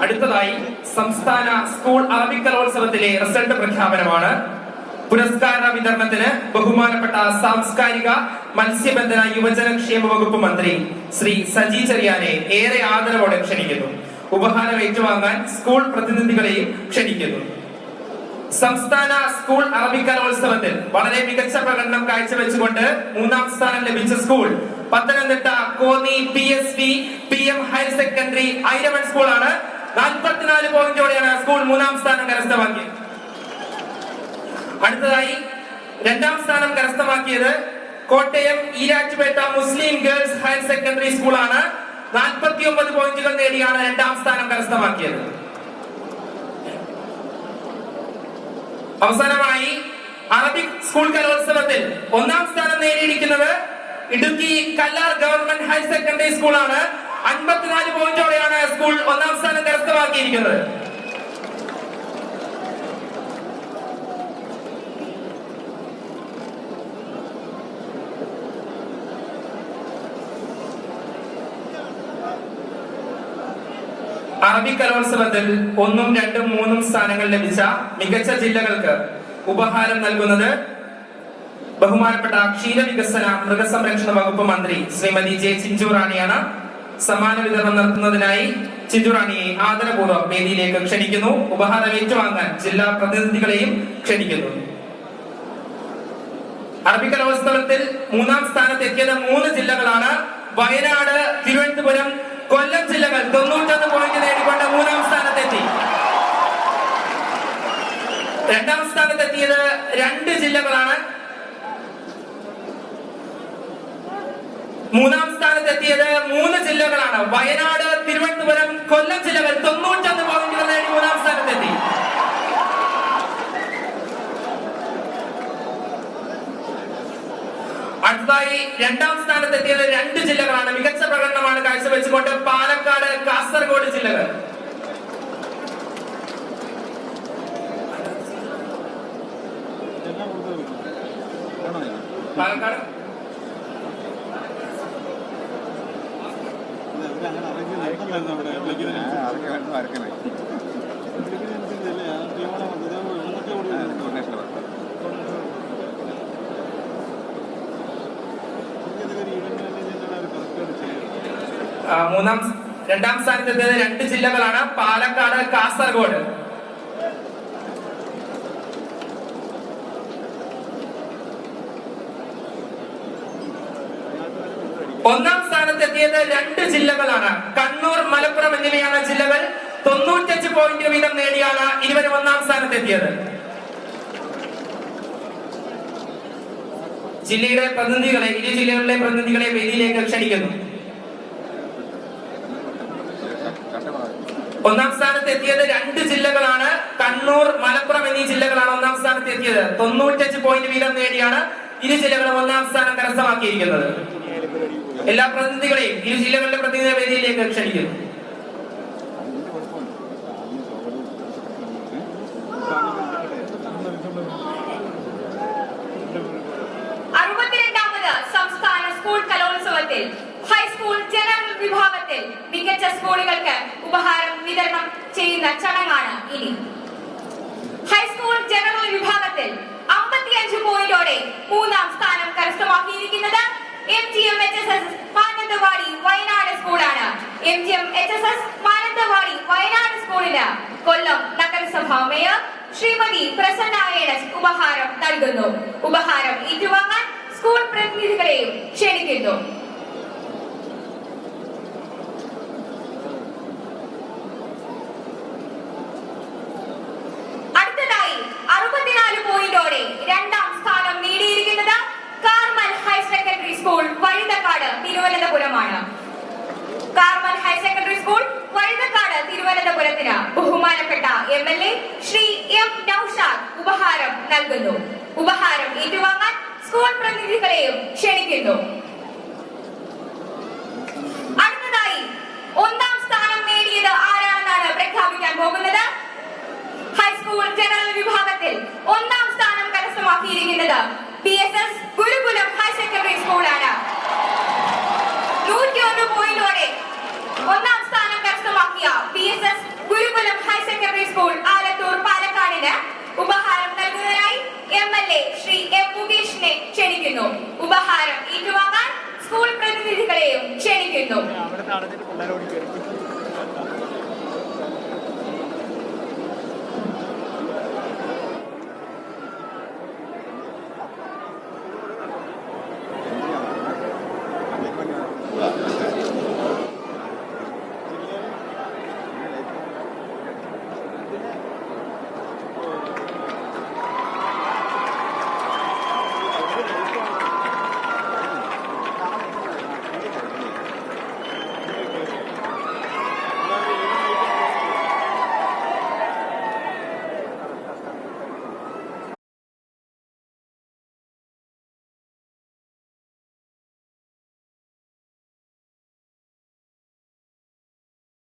അടുത്തതായി സംസ്ഥാന school Arabic കലോത്സവത്തിലെ result പ്രഖ്യാപനമാണ്. പുരസ്കാര വിതരണത്തിന് ബഹുമാനപ്പെട്ട സാംസ്കാരിക മത്സ്യബന്ധന യുവജനക്ഷേമ വകുപ്പ് മന്ത്രി ശ്രീ സജി ചെറിയാനെ ഏറെ ആദരവോടെ ക്ഷണിക്കുന്നു. ഉപഹാരം ഏറ്റുവാങ്ങാൻ സ്കൂൾ പ്രതിനിധികളെയും ക്ഷണിക്കുന്നു. സംസ്ഥാന സ്കൂൾ അറബിക് കലോത്സവത്തിൽ വളരെ മികച്ച പ്രകടനം കാഴ്ചവെച്ചുകൊണ്ട് 3ാം സ്ഥാനം ലഭിച്ച school Pathanamthitta Konni PSV PM higher secondary Iravon സ്കൂളാണ്. 44 പോയിന്റോടെയാണ് സ്കൂൾ 3ാം സ്ഥാനം കരസ്ഥമാക്കിയത്. അടുത്തതായി 2ാം സ്ഥാനം കരസ്ഥമാക്കിയത് കോട്ടയം ഈരാറ്റുപേട്ട മുസ്ലിം ഗേൾസ് ഹയർ സെക്കൻഡറി സ്കൂളാണ്. 49 പോയിന്റുകൾ നേടിയാണ് 2ാം സ്ഥാനം കരസ്ഥമാക്കിയത്. അവസാനമായി അറബിക് സ്കൂൾ കലോത്സവത്തിൽ 1ാം സ്ഥാനം നേടിയിരിക്കുന്നത് Idukki Kallar government higher secondary സ്കൂളാണ്. 54 പോയിന്റോടെയാണ് സ്കൂൾ 1ാം സ്ഥാനം കരസ്ഥമാക്കിയിരിക്കുന്നത്. അറബിക് കലോത്സവത്തിൽ 1ഉം 2ഉം 3ഉം സ്ഥാനങ്ങൾ ലഭിച്ച മികച്ച ജില്ലകൾക്ക് ഉപഹാരം നൽകുന്നത് ബഹുമാനപ്പെട്ട ക്ഷീരവികസന മൃഗസംരക്ഷണ വകുപ്പ് മന്ത്രി ശ്രീമതി ജെ ചിഞ്ചുറാണിയാണ്. സമ്മാന വിതരണം നടത്തുന്നതിനായി ചിഞ്ചുറാണിയെ ആദരപൂർവ്വം വേദിയിലേക്ക് ക്ഷണിക്കുന്നു. ഉപഹാരം ഏറ്റുവാങ്ങാൻ ജില്ലാ പ്രതിനിധികളെയും ക്ഷണിക്കുന്നു. അറബിക് കലോത്സവത്തിൽ 3ാം സ്ഥാനത്ത് എത്തിയത് 3 ജില്ലകളാണ്. വയനാട്, തിരുവനന്തപുരം, കൊല്ലം ജില്ലകൾ 91 പോയിന്റ് നേടിക്കൊണ്ട് 3ാം സ്ഥാനത്തെത്തി. 2ാം സ്ഥാനത്തെത്തിയത് 2 ജില്ലകളാണ്. 3ാം സ്ഥാനത്തെത്തിയത് 3 ജില്ലകളാണ്. വയനാട്, തിരുവനന്തപുരം, കൊല്ലം ജില്ലകൾ 91 പോയിന്റുകൾ നേടി 3ാം സ്ഥാനത്തെത്തി. അടുത്തതായി 2ാം സ്ഥാനത്തെത്തിയത് 2 ജില്ലകളാണ്. മികച്ച പ്രകടനമാണ് കാഴ്ചവെച്ചുകൊണ്ട് പാലക്കാട്, കാസർഗോഡ് ജില്ലകൾ. പാലക്കാട് രണ്ടാം സ്ഥാനത്തെത്തിയത് 2 ജില്ലകളാണ്. പാലക്കാട്, കാസർഗോഡ്. ഒന്നാം സ്ഥാനത്തെത്തിയത് 2 ജില്ലകളാണ്. കണ്ണൂർ, മലപ്പുറം എന്നിവയാണ് ജില്ലകൾ. 95 പോയിന്റ് വീതം നേടിയാണ് ഇരുവരും 1ാം സ്ഥാനത്തെത്തിയത്. ജില്ലയുടെ പ്രതിനിധികളെ, ഇരു ജില്ലകളിലെ പ്രതിനിധികളെ വേദിയിലേക്ക് ക്ഷണിക്കുന്നു. 1ാം സ്ഥാനത്തെത്തിയത് 2 ജില്ലകളാണ്. കണ്ണൂർ, മലപ്പുറം എന്നീ ജില്ലകളാണ് 1ാം സ്ഥാനത്തെത്തിയത്. 95 പോയിന്റ് വീതം നേടിയാണ് ഇരു ജില്ലകളും 1ാം സ്ഥാനം കരസ്ഥമാക്കിയിരിക്കുന്നത്. എല്ലാ പ്രതിനിധികളെയും ഇരു ജില്ലകളിലെ പ്രതിനിധി വേദിയിലേക്ക് ക്ഷണിക്കുന്നു. സംസ്ഥാന സ്കൂൾ കലോത്സവത്തിൽ ഹൈസ്കൂൾ ജനറൽ വിഭാഗത്തിൽ മികച്ച സ്കൂളുകൾക്ക് ഉപഹാരം വിതരണം ചെയ്യുന്ന ചടങ്ങാണ് ഇനി. ഹൈസ്കൂൾ ജനറൽ വിഭാഗത്തിൽ 55 പോയിന്റോടെ 3ാം സ്ഥാനം കരസ്ഥമാക്കിയിരിക്കുന്നത് MGM HSS മാനന്തവാടി വയനാട് സ്കൂളാണ്. MGM HSS മാനന്തവാടി വയനാട് സ്കൂളിന് കൊല്ലം നഗരസഭാ മേയർ ശ്രീമതി പ്രസന്ന AS ഉപഹാരം നൽകുന്നു. ഉപഹാരം ഏറ്റുവാങ്ങാൻ സ്കൂൾ പ്രതിനിധികളെയും ക്ഷണിക്കുന്നു. അടുത്തതായി 64 പോയിന്റോടെ 2ാം സ്ഥാനം നേടിയിരിക്കുന്നത് Carmel higher secondary school Vazhuthacaud തിരുവനന്തപുരമാണ്. Carmel higher secondary school Vazhuthacaud തിരുവനന്തപുരത്തിന് ബഹുമാനപ്പെട്ട MLA ശ്രീ M നൌഷാദ് ഉപഹാരം നൽകുന്നു. ഉപഹാരം ഏറ്റുവാങ്ങാൻ സ്കൂൾ പ്രതിനിധികളെയും ക്ഷണിക്കുന്നു.